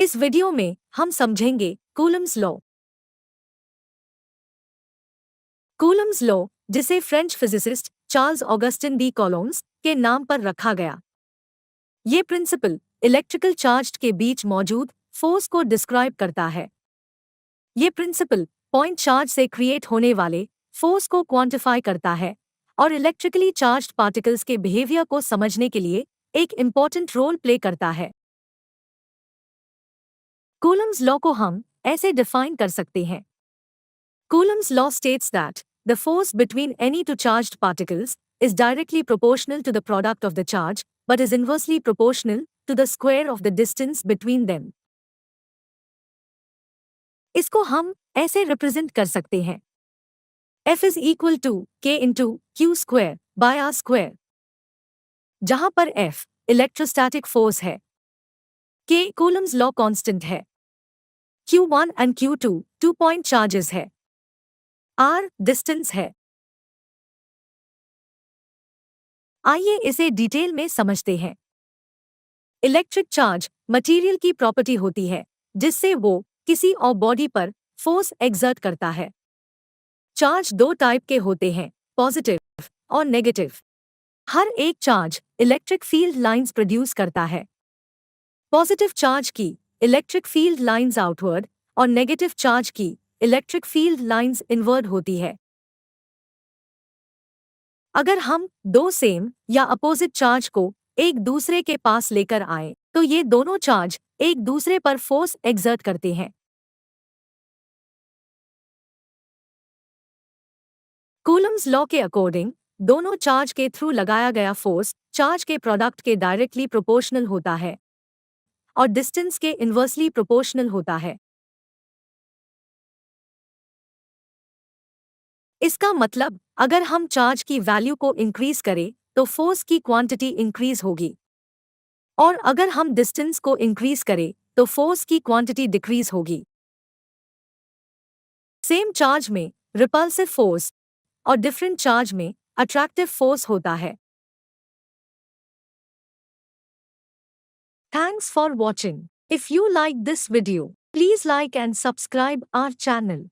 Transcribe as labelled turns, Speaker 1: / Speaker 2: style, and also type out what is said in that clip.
Speaker 1: इस वीडियो में हम समझेंगे कूलम्स लॉ। कूलम्स लॉ, जिसे French physicist Charles Augustin de Coulomb's के नाम पर रखा गया, ये प्रिंसिपल इलेक्ट्रिकल चार्ज के बीच मौजूद फोर्स को डिस्क्राइब करता है। ये प्रिंसिपल पॉइंट चार्ज से क्रिएट होने वाले फोर्स को क्वांटिफाई करता है और इलेक्ट्रिकली चार्ज्ड पार्टिकल्स के बिहेवियर को समझने के लिए एक इम्पॉर्टेंट रोल प्ले करता है। कूलम्स लॉ को हम ऐसे डिफाइन कर सकते हैं। Coulomb's law states that the force between any two charged particles is directly proportional to the product of the charge, but is inversely proportional to the square of the distance between them. इसको हम ऐसे represent कर सकते हैं। F is equal to K into Q square by R square, जहां पर F electrostatic force है, K Coulomb's law constant है, Q1 and Q2 2 point charges है, R डिस्टेंस है। आइए इसे डिटेल में समझते हैं। इलेक्ट्रिक चार्ज मटेरियल की प्रॉपर्टी होती है जिससे वो किसी और बॉडी पर फोर्स एक्सर्ट करता है। चार्ज दो टाइप के होते हैं, पॉजिटिव और नेगेटिव। हर एक charge electric field lines produce करता है। पॉजिटिव चार्ज की इलेक्ट्रिक फील्ड लाइंस आउटवर्ड और नेगेटिव चार्ज की इलेक्ट्रिक फील्ड लाइंस इनवर्ड होती है। अगर हम दो सेम या अपोजिट चार्ज को एक दूसरे के पास लेकर आए तो ये दोनों चार्ज एक दूसरे पर फोर्स एक्सर्ट करते हैं। कूलम्स लॉ के अकॉर्डिंग दोनों चार्ज के थ्रू लगाया गया फोर्स चार्ज के प्रोडक्ट के डायरेक्टली प्रोपोर्शनल होता है और डिस्टेंस के इनवर्सली प्रोपोर्शनल होता है। इसका मतलब अगर हम चार्ज की वैल्यू को इंक्रीज करें तो फोर्स की क्वांटिटी इंक्रीज होगी, और अगर हम डिस्टेंस को इंक्रीज करें तो फोर्स की क्वांटिटी डिक्रीज होगी। सेम चार्ज में रिपल्सिव फोर्स और डिफरेंट चार्ज में अट्रैक्टिव फोर्स होता है। Thanks for watching. If you like this video, please like and subscribe our channel.